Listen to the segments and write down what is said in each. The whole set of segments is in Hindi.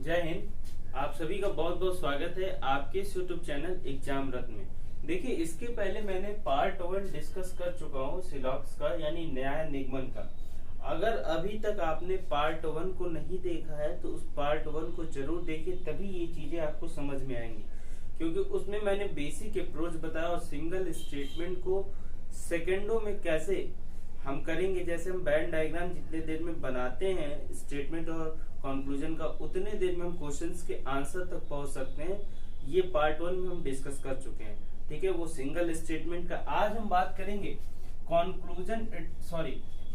जय हिंद। आप सभी का बहुत बहुत स्वागत है आपके इस यूट्यूब चैनल एग्जाम रत्न में। देखिए, इसके पहले मैंने पार्ट 1 डिस्कस कर चुका हूँ सिलॉक्स का यानी न्याय निगमन का। अगर अभी तक आपने पार्ट 1 को नहीं देखा है तो उस पार्ट 1 को जरूर देखिए, तभी ये चीजें आपको समझ में आएंगी। क्योंकि उसमें मैंने बेसिक अप्रोच बताया और सिंगल स्टेटमेंट को सेकेंडों में कैसे हम करेंगे। जैसे हम बैंड डायग्राम जितने देर में बनाते हैं स्टेटमेंट और कंक्लूजन का, उतने देर में हम क्वेश्चंस के आंसर तक पहुंच सकते हैं। ये पार्ट 1 में हम डिस्कस कर चुके हैं। ठीक है, वो सिंगल स्टेटमेंट का। आज हम बात करेंगे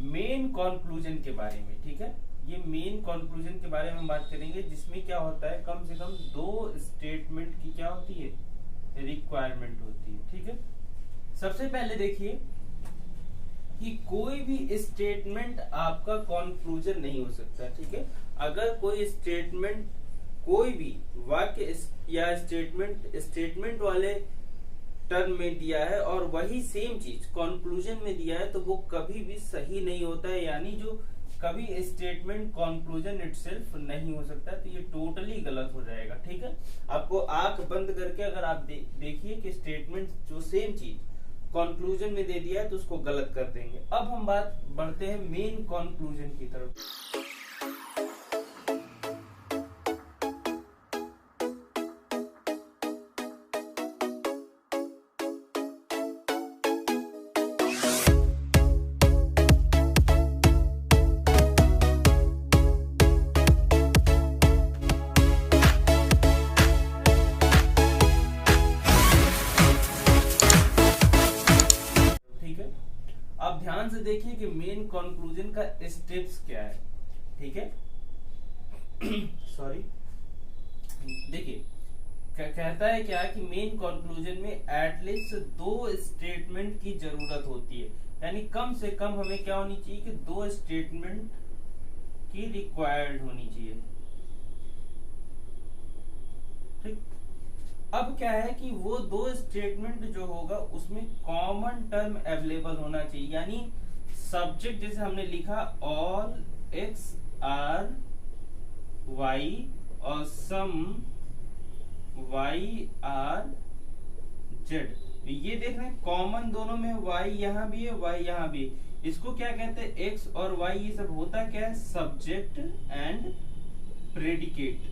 मेन कंक्लूजन के बारे में। ठीक है, ये मेन कंक्लूजन के बारे में हम बात करेंगे, जिसमें क्या होता है, कम से कम 2 स्टेटमेंट की क्या होती है, रिक्वायरमेंट होती है। ठीक है, सबसे पहले देखिए कि कोई भी स्टेटमेंट आपका कंक्लूजन नहीं हो सकता। ठीक है, अगर कोई स्टेटमेंट, कोई भी वाक्य या स्टेटमेंट वाले टर्म में दिया है और वही सेम चीज कंक्लूजन में दिया है तो वो कभी भी सही नहीं होता है। यानी जो कभी स्टेटमेंट कंक्लूजन इटसेल्फ नहीं हो सकता, तो ये टोटली गलत हो जाएगा। ठीक है, आपको आंख बंद करके अगर आप देखिए कि स्टेटमेंट जो सेम चीज कंक्लूजन में दे दिया है तो उसको गलत कर देंगे। अब हम बात बढ़ते हैं मेन कंक्लूजन की तरफ। अब ध्यान से देखिए कि मेन कंक्लूजन का स्टेप्स क्या है। ठीक है सॉरी, देखिए कहता है क्या कि मेन कंक्लूजन में एटलीस्ट 2 स्टेटमेंट की जरूरत होती है। यानी कम से कम हमें क्या होनी चाहिए कि 2 स्टेटमेंट की रिक्वायर्ड होनी चाहिए। ठीक, अब क्या है कि वो 2 स्टेटमेंट जो होगा उसमें कॉमन टर्म अवेलेबल होना चाहिए। यानी सब्जेक्ट जैसे हमने लिखा ऑल एक्स आर वाई और सम वाई आर जेड, ये देख रहे हैं कॉमन दोनों में वाई यहाँ भी है वाई यहाँ भी है। इसको क्या कहते हैं, एक्स और वाई, ये सब होता क्या है, सब्जेक्ट एंड प्रेडिकेट।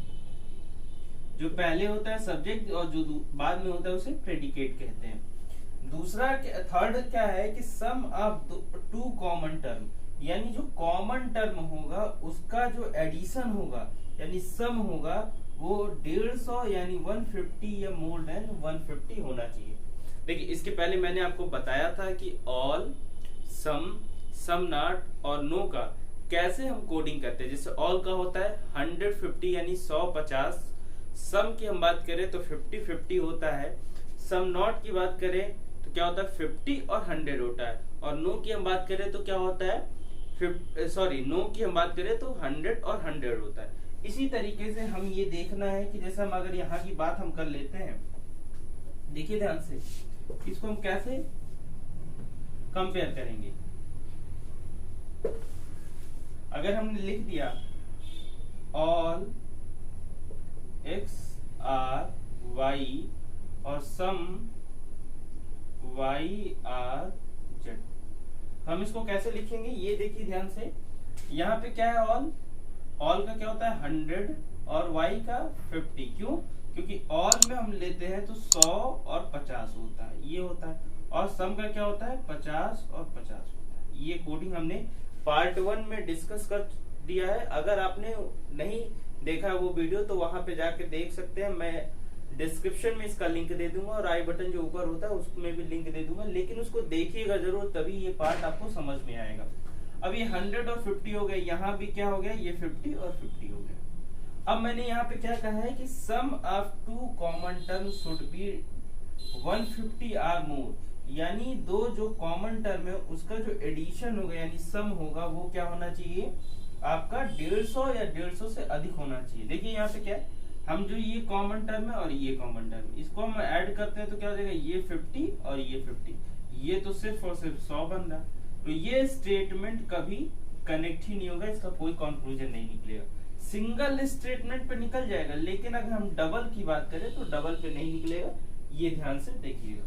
जो पहले होता है सब्जेक्ट और जो बाद में होता है उसे प्रेडिकेट कहते हैं। दूसरा थर्ड क्या है कि सम ऑफ 2 कॉमन टर्म, यानी जो कॉमन टर्म होगा उसका जो एडिशन होगा यानी सम होगा वो 150 यानी 150 या मोर देन 150 होना चाहिए। देखिए, इसके पहले मैंने आपको बताया था कि ऑल, सम नॉट और नो का कैसे हम कोडिंग करते हैं। जैसे ऑल का होता है 150 यानी 150, सम की हम बात करें तो 50-50 होता है, सम नॉट की बात करें तो क्या होता है 50 और 100 होता है, और नो की हम बात करें तो क्या होता है नो की हम बात करें तो 100 और 100 होता है। इसी तरीके से हम ये देखना है कि जैसे हम अगर यहाँ की बात हम कर लेते हैं, देखिए ध्यान से, इसको हम कैसे कंपेयर करेंगे। अगर हमने लिख दिया ऑल एक्स आर वाई और सम वाई आर जेड, हम इसको कैसे लिखेंगे ये देखिए ध्यान से। यहाँ पे क्या है, ऑल का क्या होता है 100 और वाई का 50। क्यों? क्योंकि ऑल में हम लेते हैं तो 100 और 50 होता है, ये होता है, और सम का क्या होता है 50 और 50 होता है। ये कोडिंग हमने पार्ट 1 में डिस्कस कर दिया है। अगर आपने नहीं देखा वो वीडियो तो वहां पे जाके देख सकते हैं। मैं डिस्क्रिप्शन में इसका लिंक दे दूंगा और आई बटन जो ऊपर होता है उसमें भी लिंक दे दूंगा, लेकिन उसको देखिएगा जरूर, तभी ये पार्ट आपको समझ में आएगा। अब ये 100 और 50 हो गए, यहाँ भी क्या हो गया, ये 50 और 50 हो गया। अब मैंने यहाँ पे क्या कहा है कि sum of 2 common term should be 150 or more, यानी 2 जो कॉमन टर्म है उसका जो एडिशन होगा यानी सम होगा वो क्या होना चाहिए आपका 150 या 150 से अधिक होना चाहिए। देखिए यहाँ पे क्या है, हम जो ये कॉमन टर्म है और ये कॉमन टर्म है, इसको हम ऐड करते हैं तो क्या हो जाएगा, ये 50 और ये 50, ये तो सिर्फ और सिर्फ 100 बन रहा। तो ये स्टेटमेंट कभी कनेक्ट ही नहीं होगा, इसका कोई कंक्लूजन नहीं निकलेगा। सिंगल स्टेटमेंट पे निकल जाएगा, लेकिन अगर हम डबल की बात करें तो डबल पे नहीं निकलेगा, ये ध्यान से देखिएगा।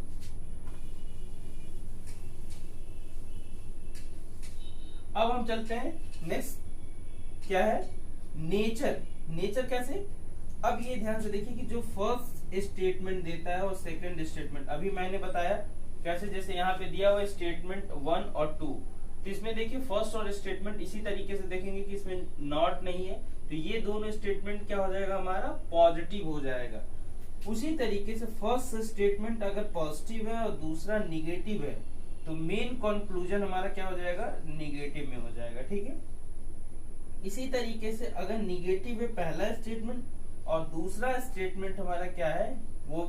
अब हम चलते हैं नेक्स्ट, क्या है नेचर। नेचर कैसे, अब ये ध्यान से देखिए कि जो फर्स्ट स्टेटमेंट देता है और सेकंड स्टेटमेंट, अभी मैंने बताया कैसे, जैसे यहाँ पे दिया हुआ स्टेटमेंट 1 और 2, तो इसमें देखिए फर्स्ट और स्टेटमेंट इसी तरीके से देखेंगे कि इसमें नॉट नहीं है, तो ये दोनों स्टेटमेंट क्या हो जाएगा हमारा पॉजिटिव हो जाएगा। उसी तरीके से फर्स्ट स्टेटमेंट अगर पॉजिटिव है और दूसरा निगेटिव है तो मेन कंक्लूजन हमारा क्या हो जाएगा, निगेटिव में हो जाएगा, ठीक है। इसी तरीके से अगर निगेटिव है पहला स्टेटमेंट और दूसरा स्टेटमेंट हमारा क्या है, वो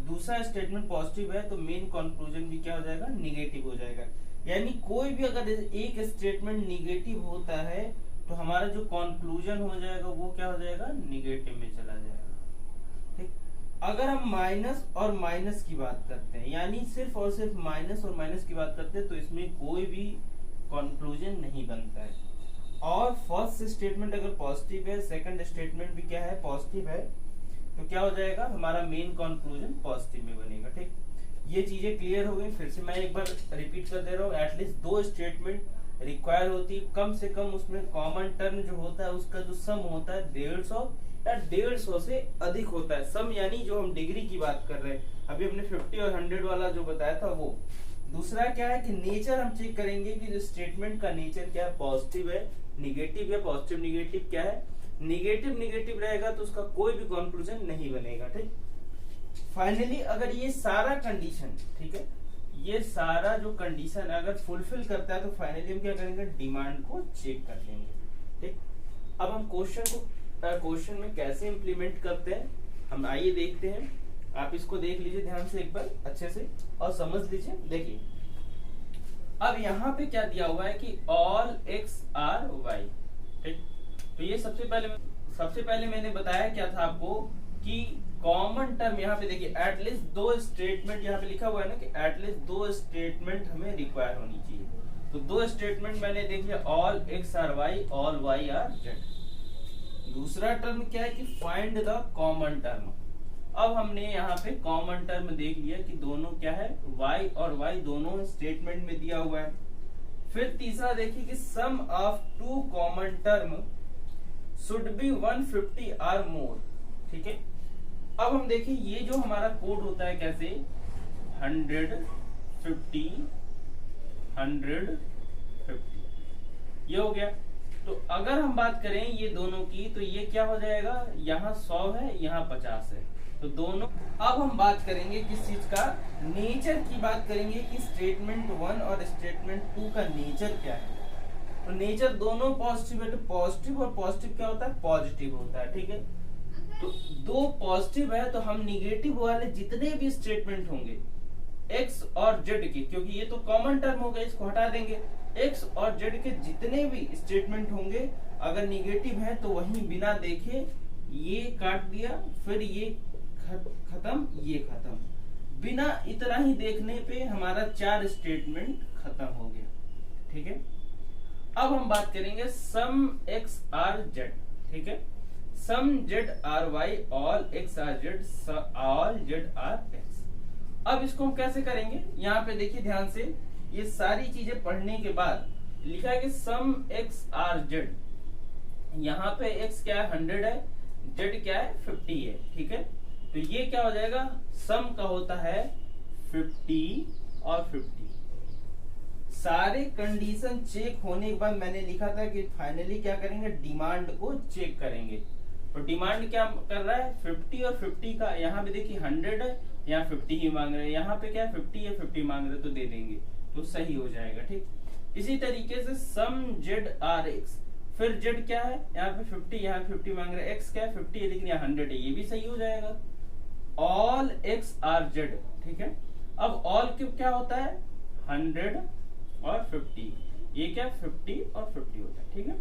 दूसरा स्टेटमेंट पॉजिटिव है तो मेन कंक्लूजन भी क्या हो जाएगा, निगेटिव हो जाएगा। यानी कोई भी अगर एक स्टेटमेंट निगेटिव होता है तो हमारा जो कंक्लूजन हो जाएगा वो क्या हो जाएगा, निगेटिव में चला जाएगा, ठीक। अगर हम माइनस और माइनस की बात करते हैं, यानी सिर्फ और सिर्फ माइनस और माइनस की बात करते हैं, तो इसमें कोई भी कंक्लूजन नहीं बनता है। और फर्स्ट स्टेटमेंट अगर पॉजिटिव है, सेकंड स्टेटमेंट भी क्या है, पॉजिटिव है, तो क्या हो जाएगा, हमारा मेन कंक्लूजन पॉजिटिव में बनेगा, ठीक। ये चीजें क्लियर हो गई। फिर से मैं एक बार रिपीट कर दे रहा हूँ, एटलीस्ट 2 स्टेटमेंट रिक्वायर होती है, कम से कम उसमें कॉमन टर्म जो होता है उसका जो सम होता है 150 या 150 से अधिक होता है। सम यानी जो हम डिग्री की बात कर रहे हैं, अभी हमने 50 और 100 वाला जो बताया था वो। दूसरा क्या है कि नेचर हम चेक करेंगे कि जो स्टेटमेंट का नेचर क्या है, पॉजिटिव है, निगेटिव है, पॉजिटिव निगेटिव क्या है, निगेटिव निगेटिव रहेगा तो उसका कोई भी कंक्लूजन नहीं बनेगा, ठीक। फाइनली अगर ये सारा कंडीशन, ठीक है, ये सारा जो कंडीशन अगर फुलफिल करता है तो फाइनली हम क्या करेंगे, डिमांड को चेक कर लेंगे, ठीक। अब हम क्वेश्चन में कैसे इंप्लीमेंट करते हैं हम आइए देखते हैं। आप इसको देख लीजिए ध्यान से एक बार अच्छे से और समझ लीजिए। देखिए अब यहाँ पे क्या दिया हुआ है कि ऑल एक्स आर वाई, ठीक। तो ये सबसे पहले मैंने बताया क्या था आपको कि कॉमन टर्म यहाँ पे देखिए एटलीस्ट 2 स्टेटमेंट यहाँ पे लिखा हुआ है ना कि एटलीस्ट 2 स्टेटमेंट हमें रिक्वायर होनी चाहिए। तो 2 स्टेटमेंट मैंने देख लिया, all X are Y, all Y are Z. दूसरा टर्म क्या है कि फाइंड द कॉमन टर्म। अब हमने यहाँ पे कॉमन टर्म देख लिया कि दोनों क्या है, y और y दोनों स्टेटमेंट में दिया हुआ है। फिर तीसरा देखिए कि sum of 2 common term should be 150 और मोर, ठीक है। अब हम देखिए ये जो हमारा कोड होता है कैसे 100 50 100 50 ये हो गया। तो अगर हम बात करें ये दोनों की तो ये क्या हो जाएगा, यहाँ 100 है यहाँ 50 है, तो दोनों। अब हम बात करेंगे किस चीज का, नेचर की बात करेंगे कि स्टेटमेंट 1 और स्टेटमेंट 2 का नेचर क्या है। तो नेचर दोनों पॉजिटिव है, तो पॉजिटिव और पॉजिटिव क्या होता है, पॉजिटिव होता है, ठीक है। तो 2 पॉजिटिव है तो हम निगेटिव वाले जितने भी स्टेटमेंट होंगे एक्स और जेड के, क्योंकि ये तो कॉमन टर्म हो गया इसको हटा देंगे, एक्स और जेड के जितने भी स्टेटमेंट होंगे अगर निगेटिव है तो वहीं बिना देखे ये काट दिया, फिर ये खत्म, ये खत्म, बिना इतना ही देखने पे हमारा 4 स्टेटमेंट खत्म हो गया, ठीक है। अब हम बात करेंगे सम एक्स आर जेड, ठीक है, some Z are Y, all X are Z, all Z are X. अब इसको हम कैसे करेंगे, यहाँ पे देखिए ध्यान से, ये सारी चीजें पढ़ने के बाद लिखा है कि सम एक्स आर जेड, यहाँ पे एक्स क्या है 100 है, जेड क्या है 50 है, ठीक है। तो ये क्या हो जाएगा, सम का होता है 50 और 50। सारे कंडीशन चेक होने के बाद मैंने लिखा था कि फाइनली क्या करेंगे, डिमांड को चेक करेंगे। तो डिमांड क्या कर रहा है 50 और 50 का, यहाँ पे देखिए 100 है, यहाँ 50 ही मांग रहे हैं, यहाँ पे क्या 50 है 50 मांग रहे तो दे देंगे, तो सही हो जाएगा, ठीक। इसी तरीके से सम जेड आर एक्स, फिर जेड क्या है यहाँ पे 50, यहाँ 50 मांग रहे हैं, एक्स क्या है 50 है लेकिन यहाँ 100 है, ये भी सही हो जाएगा। ऑल एक्स आर जेड, ठीक है। अब ऑल क्यूब क्या होता है 100 और 50, ये क्या 50 और 50 होता है, ठीक है।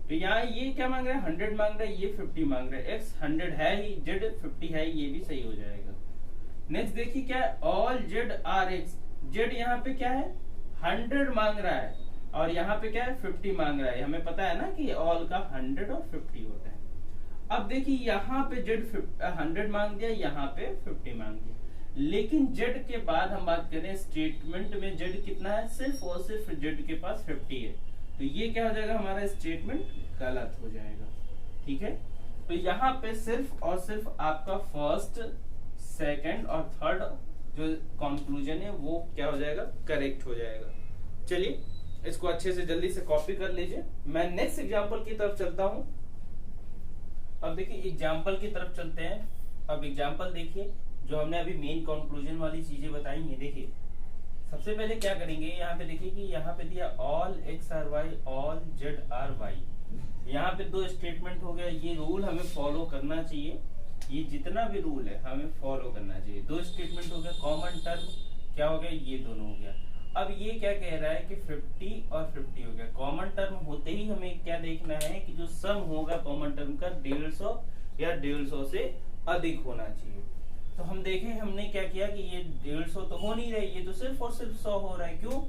तो यहाँ ये क्या मांग रहे हैं 100 मांग रहे हैं, ये 50 मांग रहे हैं, एक्स 100 है ही, जेड 50 है, ये भी सही हो जाएगा। नेक्स्ट देखिए क्या है all Z are X, Z यहाँ पे क्या है 100 मांग रहा है और यहाँ पे क्या है 50 मांग रहा है। हमें पता है ना कि ऑल का 100 और 50 होता है, अब देखिए यहाँ पे जेड 100 मांग दिया, यहाँ पे 50 मांग दिया, लेकिन जेड के बाद हम बात करें स्टेटमेंट में जेड कितना है, सिर्फ और सिर्फ जेड के पास 50 है, तो ये क्या हो जाएगा, हमारा स्टेटमेंट गलत हो जाएगा। ठीक है, तो यहाँ पे सिर्फ और सिर्फ आपका फर्स्ट, सेकंड और थर्ड जो कंक्लूजन है वो क्या हो जाएगा, करेक्ट हो जाएगा। चलिए इसको अच्छे से जल्दी से कॉपी कर लीजिए। मैं नेक्स्ट एग्जांपल की तरफ चलता हूं। अब देखिए एग्जांपल की तरफ चलते हैं। अब एग्जांपल देखिए, जो हमने अभी मेन कंक्लूजन वाली चीजें बताई हैं। देखिए सबसे पहले क्या करेंगे, यहाँ पे देखिए कि यहाँ पे दिया all X are Y, all Z are Y. यहाँ पे दो स्टेटमेंट हो गया, ये रूल हमें फॉलो करना चाहिए, ये जितना भी रूल है हमें फॉलो करना चाहिए। दो स्टेटमेंट हो गया, कॉमन टर्म क्या हो गया, ये दोनों हो गया। अब ये क्या कह रहा है कि 50 और 50 हो गया। कॉमन टर्म होते ही हमें क्या देखना है कि जो सम होगा कॉमन टर्म का 150 या 150 से अधिक होना चाहिए। तो हम देखें हमने क्या किया कि ये 150 तो हो नहीं रही, ये तो सिर्फ और सिर्फ 100 हो रहा है। क्यों?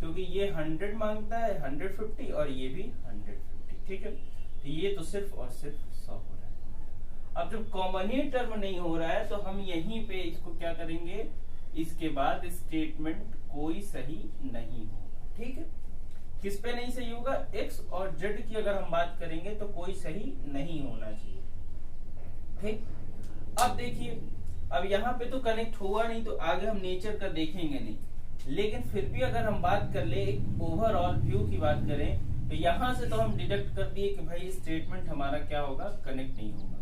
क्योंकि ये 100 मांगता है, 150 और ये भी 150। ठीक है, तो ये तो सिर्फ और सिर्फ 100 हो रहा है। अब जब कॉमन ही टर्म नहीं हो रहा है तो हम यहीं पे इसको क्या करेंगे, इसके बाद स्टेटमेंट कोई सही नहीं होगा। ठीक है, किस पे नहीं सही होगा, एक्स और जेड की अगर हम बात करेंगे तो कोई सही नहीं होना चाहिए। ठीक, अब देखिए अब यहाँ पे तो कनेक्ट हुआ नहीं, तो आगे हम नेचर का देखेंगे नहीं, लेकिन फिर भी अगर हम बात कर ले एक ओवरऑल व्यू की बात करें तो यहाँ से तो हम डिडक्ट कर दिए कि भाई स्टेटमेंट हमारा क्या होगा, कनेक्ट नहीं होगा।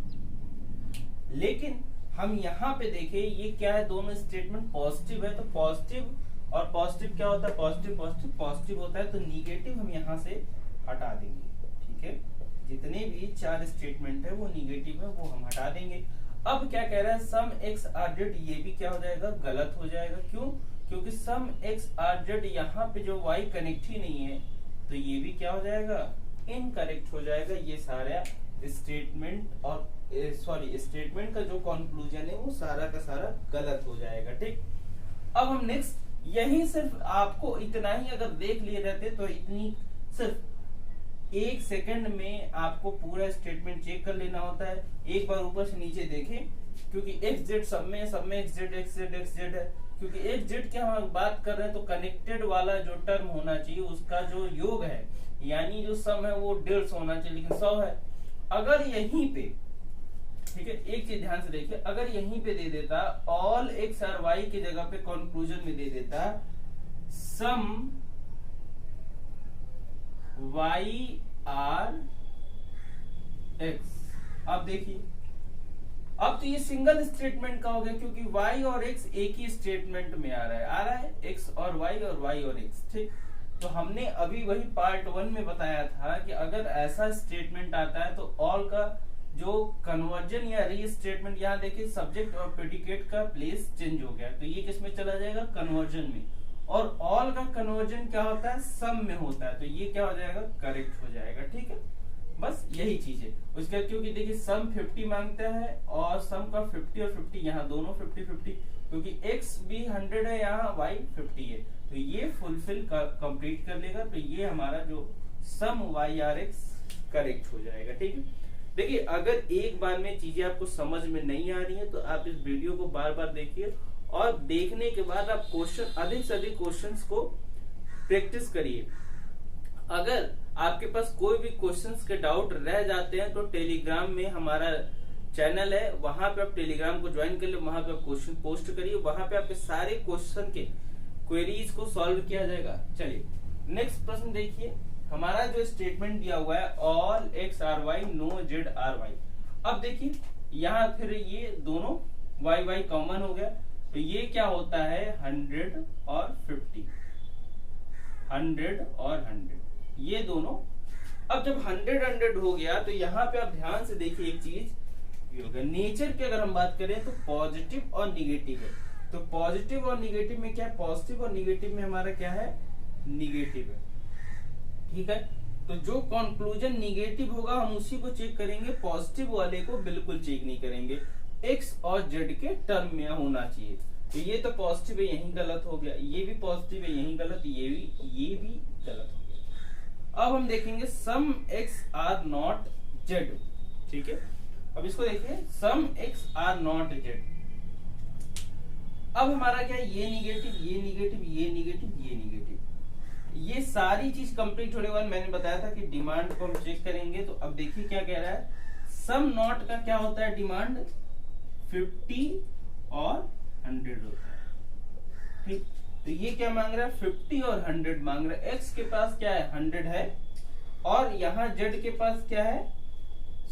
लेकिन हम यहाँ पे देखें ये क्या है, दोनों स्टेटमेंट पॉजिटिव है, तो पॉजिटिव और पॉजिटिव क्या होता है, पॉजिटिव पॉजिटिव पॉजिटिव होता है, तो निगेटिव हम यहाँ से हटा देंगे। ठीक है, जितने भी चार स्टेटमेंट है वो निगेटिव है, वो हम हटा देंगे। अब क्या कह रहा है, सम एक्स आर जेड, ये भी क्या हो जाएगा, गलत हो जाएगा। क्यों? क्योंकि सम एक्स आर जेड यहाँ पे जो वाई कनेक्ट ही नहीं है, तो ये भी क्या हो जाएगा, इनकरेक्ट हो जाएगा। ये सारा स्टेटमेंट और स्टेटमेंट का जो कंक्लूजन है वो सारा का सारा गलत हो जाएगा। ठीक, अब हम नेक्स्ट यही सिर्फ आपको इतना ही अगर देख लिए रहते तो इतनी सिर्फ 1 सेकंड में आपको पूरा स्टेटमेंट चेक कर लेना होता है। एक बार ऊपर से नीचे देखें, क्योंकि एक्स जेड सब में एक्स जेड है, क्योंकि एक्स जेड की हम बात कर रहे हैं तो कनेक्टेड वाला जो टर्म होना चाहिए उसका जो योग है यानी जो सम है वो 150 होना चाहिए, लेकिन 100 है। अगर यहीं पे, ठीक है, एक चीज ध्यान से देखिए, अगर यहीं पे दे देता ऑल एक्स आर वाई की जगह पे कंक्लूजन में दे देता सम वाई आर एक्स, अब देखिए अब तो ये सिंगल स्टेटमेंट का हो गया, क्योंकि y और x एक ही स्टेटमेंट में आ रहा है x और y और x। ठीक, तो हमने अभी वही पार्ट 1 में बताया था कि अगर ऐसा स्टेटमेंट आता है तो ऑल का जो कन्वर्जन या री स्टेटमेंट, यहाँ देखिए सब्जेक्ट और प्रेडिकेट का प्लेस चेंज हो गया, तो ये किस में चला जाएगा, कन्वर्जन में। और ऑल का कन्वर्जन क्या होता है, सम में होता है, तो ये क्या हो जाएगा, करेक्ट हो जाएगा। ठीक है, बस यही चीज है उसका, क्योंकि देखिए सम 50 मांगता है और सम का 50 और 50 यहाँ दोनों 50-50, क्योंकि x भी 100 है, यहाँ y 50 है, तो ये फुलफिल कंप्लीट कर लेगा, तो ये हमारा जो सम y आर x करेक्ट हो जाएगा। ठीक है, देखिए अगर एक बार में चीजें आपको समझ में नहीं आ रही है तो आप इस वीडियो को बार बार देखिए, और देखने के बाद आप क्वेश्चन अधिक से अधिक क्वेश्चंस को प्रैक्टिस करिए। अगर आपके पास कोई भी क्वेश्चंस के डाउट रह जाते हैं तो टेलीग्राम में हमारा चैनल है, वहां पे आप टेलीग्राम को ज्वाइन कर ले, वहां पे आप क्वेश्चन पोस्ट करिए, वहां पे आपके सारे क्वेश्चन के क्वेरीज को सॉल्व किया जाएगा। चलिए नेक्स्ट प्रश्न देखिए, हमारा जो स्टेटमेंट दिया हुआ है all X are Y no Z are Y. अब देखिए यहाँ फिर ये दोनों वाई वाई कॉमन हो गया, तो ये क्या होता है 100 और 50, 100 और 100 ये दोनों। अब जब 100 हो गया तो यहाँ पे आप ध्यान से देखिए एक चीज, नेचर की अगर हम बात करें तो पॉजिटिव और निगेटिव है, तो पॉजिटिव और निगेटिव में क्या है, पॉजिटिव और निगेटिव में हमारा क्या है, निगेटिव है। ठीक है, तो जो कंक्लूजन निगेटिव होगा हम उसी को चेक करेंगे, पॉजिटिव वाले को बिल्कुल चेक नहीं करेंगे। एक्स और जेड के टर्म में होना चाहिए, तो ये तो पॉजिटिव है, यही गलत हो गया, ये भी पॉजिटिव है, यही गलत, ये भी गलत हो गया। अब हम देखेंगे सम एक्स आर नॉट जेड। ठीक है, अब इसको देखिए, सम एक्स आर नॉट जेड। अब हमारा क्या है, ये निगेटिव, ये निगेटिव, ये निगेटिव, ये निगेटिव, ये सारी चीज कंप्लीट होने के बाद मैंने बताया था कि डिमांड को हम चेक करेंगे। तो अब देखिए क्या कह रहा है, सम नॉट का क्या होता है डिमांड, 50 और 100 होता है। ठीक, तो ये क्या मांग रहा है, 50 और 100 मांग रहा है। एक्स के पास क्या है, 100 है, और यहाँ जेड के पास क्या है,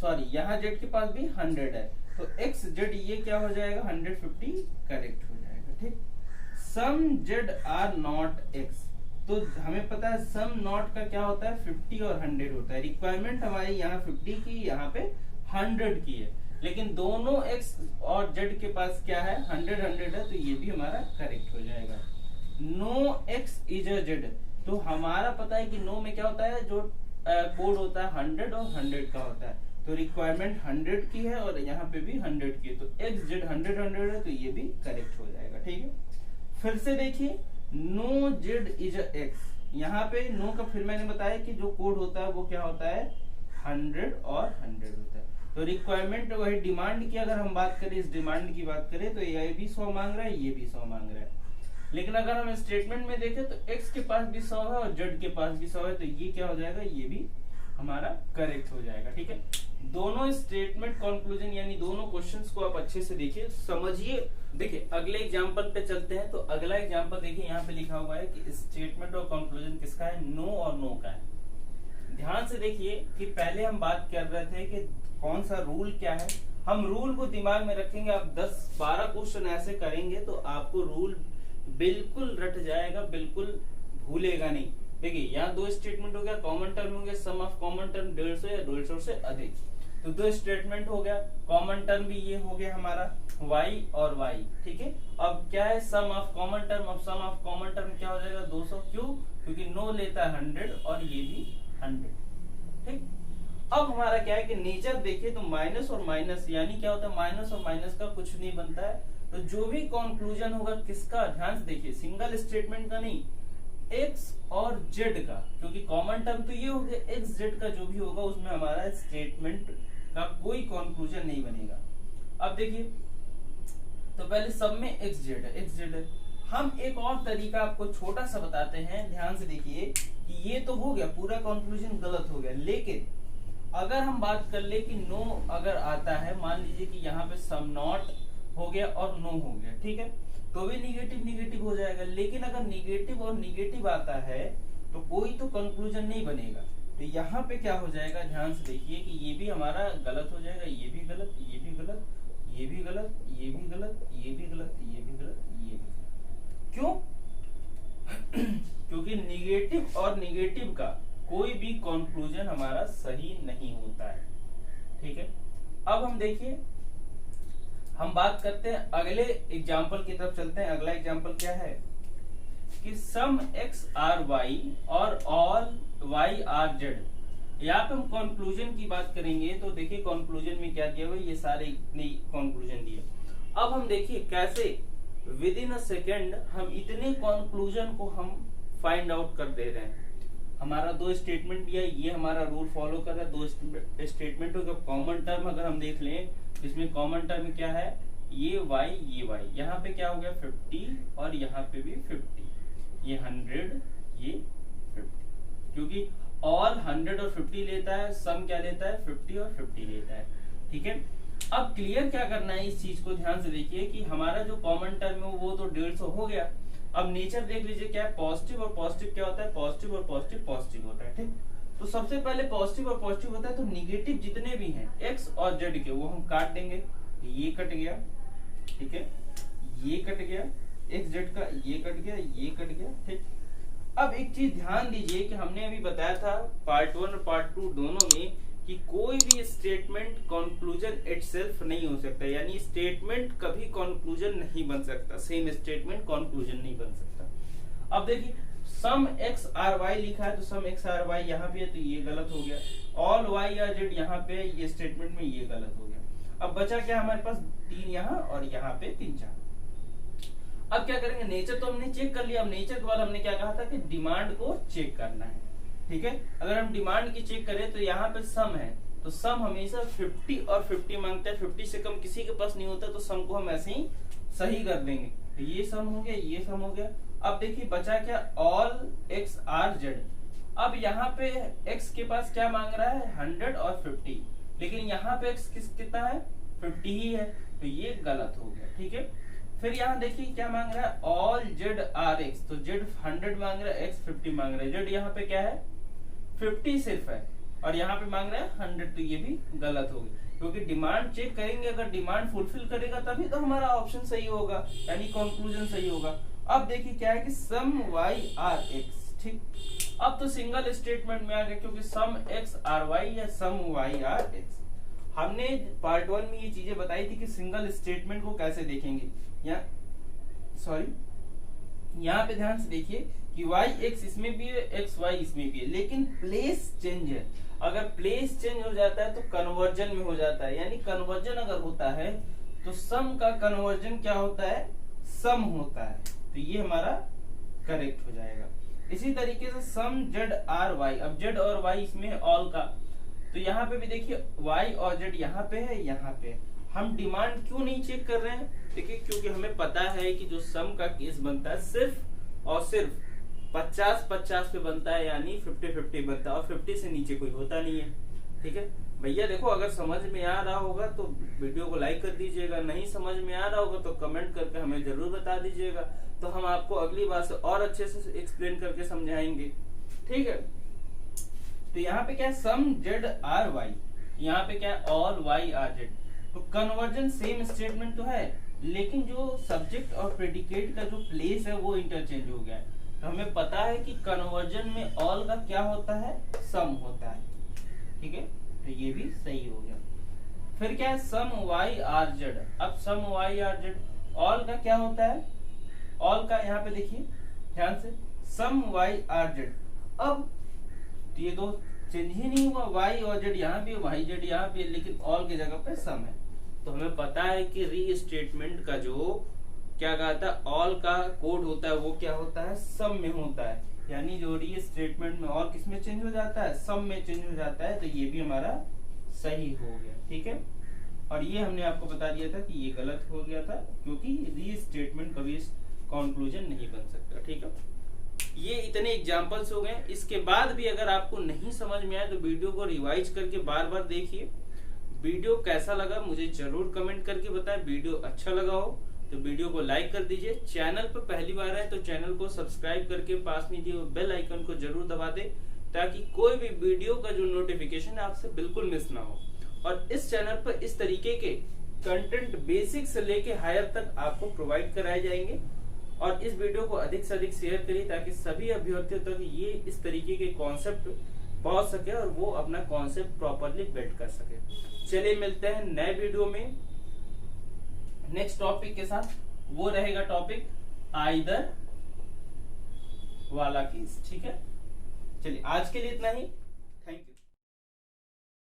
सॉरी यहाँ जेड के पास भी 100 है, तो एक्स जेड ये क्या हो जाएगा, 150 करेक्ट हो जाएगा। ठीक, सम जेड आर नॉट एक्स, तो हमें पता है सम नॉट का क्या होता है, 50 और 100 होता है। रिक्वायरमेंट हमारी यहाँ 50 की, यहाँ पे 100 की है, लेकिन दोनों एक्स और जेड के पास क्या है, 100 100 है, तो ये भी हमारा करेक्ट हो जाएगा। No X is a Z, तो हमारा पता है कि नो में क्या होता है, जो कोड होता है 100 और 100 का होता है, तो रिक्वायरमेंट 100 की है और यहाँ पे भी 100 की है, तो एक्स जेड 100 100 है, तो ये भी करेक्ट हो जाएगा। ठीक है, फिर से देखिए, no Z is a X, यहाँ पे नो का फिर मैंने बताया कि जो कोड होता है वो क्या होता है, 100 और 100 होता है। तो रिक्वायरमेंट वही डिमांड की अगर हम बात करें, इस डिमांड की बात करें, तो ये भी 100 मांग रहा है, ये भी 100 मांग रहा है। लेकिन अगर हम स्टेटमेंट में देखें तो एक्स के पास भी 100 है और जेड के पास भी 100 है, तो ये क्या हो जाएगा, ये भी हमारा करेक्ट हो जाएगा। ठीक है, दोनों स्टेटमेंट कंक्लूजन यानी दोनों क्वेश्चंस को आप अच्छे से देखिए, समझिए। देखिए अगले एग्जांपल पे चलते हैं। तो अगला एग्जांपल देखिए, यहाँ पे लिखा हुआ है कि स्टेटमेंट और कंक्लूजन किसका है, नो और नो का है। ध्यान से देखिए कि पहले हम बात कर रहे थे कि कौन सा रूल क्या है। हम रूल को दिमाग में रखेंगे, आप 10-12 क्वेश्चन ऐसे करेंगे तो आपको रूल बिल्कुल रट जाएगा, बिल्कुल भूलेगा नहीं। देखिए यहाँ 2 स्टेटमेंट हो गया, कॉमन टर्म हो गया, सम ऑफ कॉमन टर्म 150 या 150 से अधिक, तो 2 स्टेटमेंट हो गया, कॉमन टर्म भी ये हो गया हमारा y और y। ठीक है, अब क्या है, सम ऑफ कॉमन टर्म, अब सम ऑफ कॉमन टर्म क्या हो जाएगा, 200, क्यों, क्योंकि नो लेता है 100 और ये भी 100। ठीक, अब हमारा क्या है कि नेचर देखिए तो माइनस और माइनस यानी क्या होता है, माइनस और माइनस का कुछ नहीं बनता है, तो जो भी कंक्लूजन होगा किसका, ध्यान से देखिए, सिंगल स्टेटमेंट का नहीं, एक्स और जेड का, क्योंकि कॉमन टर्म तो ये हो गया, एक्स जेड का जो भी होगा उसमें हमारा स्टेटमेंट का कोई कंक्लूजन नहीं बनेगा। अब देखिए, तो पहले सब में एक्स जेड है, एक्स जेड है। हम एक और तरीका आपको छोटा सा बताते हैं, ध्यान से देखिए कि ये तो हो गया, पूरा कंक्लूजन गलत हो गया, लेकिन अगर हम बात कर ले कि नो अगर आता है, मान लीजिए कि यहाँ पे सम नॉट हो गया और नो हो गया, ठीक है, तो भी निगेटिव निगेटिव हो जाएगा। लेकिन अगर निगेटिव और निगेटिव आता है तो कोई तो कंक्लूजन नहीं बनेगा, तो यहाँ पे क्या हो जाएगा, ध्यान से देखिए कि ये भी हमारा गलत हो जाएगा, ये भी गलत, ये भी गलत, ये भी गलत, ये भी गलत, ये भी गलत, ये भी गलत, ये भी गलत। क्यों? क्योंकि निगेटिव और निगेटिव का कोई भी कंक्लूजन हमारा सही नहीं होता है। ठीक है, अब हम देखिए, हम बात करते हैं अगले एग्जाम्पल की तरफ चलते हैं। अगला एग्जाम्पल क्या है कि सम एक्स आर वाई और ऑल वाई आर जेड। यहाँ पे हम कंक्लूजन की बात करेंगे, तो देखिए कंक्लूजन में क्या दिया हुआ है, ये सारे नई कंक्लूजन दिए। अब हम देखिए कैसे विद इन अ सेकेंड हम इतने कंक्लूजन को हम फाइंड आउट कर दे रहे हैं। हमारा 2 स्टेटमेंट दिया, ये हमारा रूल फॉलो कर रहा है, 2 स्टेटमेंट होगा। कॉमन टर्म अगर हम देख लें, इसमें कॉमन टर्म क्या है, ये y, ये y, यहाँ पे क्या हो गया 50 और यहाँ पे भी 50, ये 100, ये 50, क्योंकि ऑल 100 और 50 लेता है, सम क्या लेता है 50 और 50 लेता है। ठीक है, अब क्लियर क्या करना है इस चीज को, ध्यान से देखिए कि हमारा जो कॉमन टर्म है वो तो 150 हो गया। अब नेचर देख लीजिए क्या है, पॉजिटिव और पॉजिटिव क्या होता है, पॉजिटिव और पॉजिटिव पॉजिटिव होता है। ठीक, तो सबसे पहले पॉजिटिव और पॉजिटिव होता है, तो निगेटिव जितने भी हैं एक्स और जेड के वो हम काट देंगे, ये कट गया, ठीक है, ये कट गया, एक्स जेड का ये कट गया, ये कट गया। ठीक, अब एक चीज ध्यान दीजिए कि हमने अभी बताया था पार्ट 1 और पार्ट 2 दोनों में कि कोई भी स्टेटमेंट कंक्लूजन इटसेल्फ नहीं हो सकता, यानी स्टेटमेंट कभी कंक्लूजन नहीं बन सकता, सेम स्टेटमेंट कंक्लूजन नहीं बन सकता। अब देखिए सम एक्स आर वाई लिखा है, तो सम एक्स आर वाई यहाँ पे है, तो ये गलत हो गया। ऑल वाई आर जेड यहाँ पे ये स्टेटमेंट में ये गलत हो गया। अब बचा क्या हमारे पास, 3 यहाँ और यहाँ पे 3 4। अब क्या करेंगे, नेचर तो हमने चेक कर लिया। अब नेचर के बाद हमने क्या कहा था कि डिमांड को चेक करना है। ठीक है, अगर हम डिमांड की चेक करें तो यहाँ पे सम है, तो सम हमेशा 50 और 50 मांगता है, 50 से कम किसी के पास नहीं होता, तो सम को हम ऐसे ही सही कर देंगे। तो ये सम हो गया, ये सम हो गया। अब देखिए बचा क्या, ऑल एक्स आर जेड। अब यहाँ पे x के पास क्या मांग रहा है, 100 और 50, लेकिन यहाँ पे x कितना है, 50 ही है, तो ये गलत हो गया। ठीक है, फिर यहाँ देखिए क्या मांग रहा है, ऑल जेड आर एक्स। तो जेड 100 मांग रहा है, x 50 मांग रहा है। जेड यहाँ पे क्या है, 50 सिर्फ है, और यहाँ पे मांग रहा है 100, तो ये भी गलत हो गया। क्योंकि डिमांड चेक करेंगे, अगर डिमांड फुलफिल करेगा तभी तो हमारा ऑप्शन सही होगा, यानी कंक्लूजन सही होगा। अब देखिए क्या है कि सम वाई आर एक्स। ठीक, अब तो सिंगल स्टेटमेंट में आ गया, क्योंकि सम एक्स आर वाई या सम वाई आर एक्स। हमने पार्ट 1 में ये चीजें बताई थी कि सिंगल स्टेटमेंट को कैसे देखेंगे। यहाँ पे ध्यान से देखिए कि वाई एक्स इसमें भी है, एक्स वाई इसमें भी है, लेकिन प्लेस चेंज है। अगर प्लेस चेंज हो जाता है तो कन्वर्जन में हो जाता है, यानी कन्वर्जन अगर होता है तो सम का कन्वर्जन क्या होता है, सम होता है, तो ये हमारा करेक्ट हो जाएगा। इसी तरीके से सम जेड आर वाई, अब जेड और वाई इसमें है ऑल का, तो यहाँ पे भी देखिए वाई और जेड यहाँ पे है, यहाँ पे है। हम डिमांड क्यों नहीं चेक कर रहे हैं, देखिए क्योंकि हमें पता है कि जो सम का केस बनता है सिर्फ और सिर्फ 50-50 पे बनता है, यानी 50-50 बनता है, और 50 से नीचे कोई होता नहीं है। ठीक है भैया, देखो अगर समझ में आ रहा होगा तो वीडियो को लाइक कर दीजिएगा, नहीं समझ में आ रहा होगा तो कमेंट करके हमें जरूर बता दीजिएगा, तो हम आपको अगली बार से और अच्छे से एक्सप्लेन करके समझाएंगे। ठीक है, तो यहाँ पे क्या है, सम जेड आर वाई, यहाँ पे क्या है, ऑल वाई आर जेड। तो कन्वर्जन सेम स्टेटमेंट तो है, लेकिन जो सब्जेक्ट और प्रेडिकेट का जो प्लेस है वो इंटरचेंज हो गया है। तो हमें पता है कि कन्वर्जन में ऑल का क्या होता है, सम होता है। ठीक है, तो ये भी सही हो गया। फिर क्या है, सम वाई आर जेड। अब some Y are Z, all का क्या होता है, ऑल का यहाँ पे देखिए ध्यान से, सम वाई आर जेड। अब ये दो चेंज ही नहीं हुआ, वाई और जेड यहाँ भी, वाई जेड यहाँ भी, लेकिन ऑल की जगह पे सम है। तो हमें पता है कि री स्टेटमेंट का जो क्या कहा था, ऑल का कोड होता है वो क्या होता है, सम में होता है, यानी जो री स्टेटमेंट में ऑल किस में चेंज हो जाता है, सम में चेंज हो जाता है। तो ये भी हमारा सही हो गया। ठीक है, और ये हमने आपको बता दिया था कि ये गलत हो गया था, क्योंकि री स्टेटमेंट कभी कंक्लूजन नहीं बन सकता। ठीक है, ये इतने एग्जाम्पल्स हो गए। इसके बाद भी अगर आपको नहीं समझ में आए तो वीडियो को रिवाइज करके बार बार देखिए। वीडियो कैसा लगा मुझे जरूर कमेंट करके बताएं। वीडियो अच्छा लगा हो तो वीडियो को लाइक कर दीजिए। चैनल पर पहली बार है तो चैनल को सब्सक्राइब करके पास में दिए बेल आइकन को जरूर दबा दे, ताकि कोई भी वीडियो का जो नोटिफिकेशन है आपसे बिल्कुल मिस ना हो। और इस चैनल पर इस तरीके के कंटेंट बेसिक से लेके हायर तक आपको प्रोवाइड कराए जाएंगे। और इस वीडियो को अधिक से अधिक शेयर करिए, ताकि सभी अभ्यर्थियों तक ये इस तरीके के कॉन्सेप्ट पहुंच सके और वो अपना कॉन्सेप्ट प्रॉपरली बिल्ड कर सके। चलिए मिलते हैं नए वीडियो में नेक्स्ट टॉपिक के साथ। वो रहेगा टॉपिक आइदर वाला केस। ठीक है, चलिए आज के लिए इतना ही।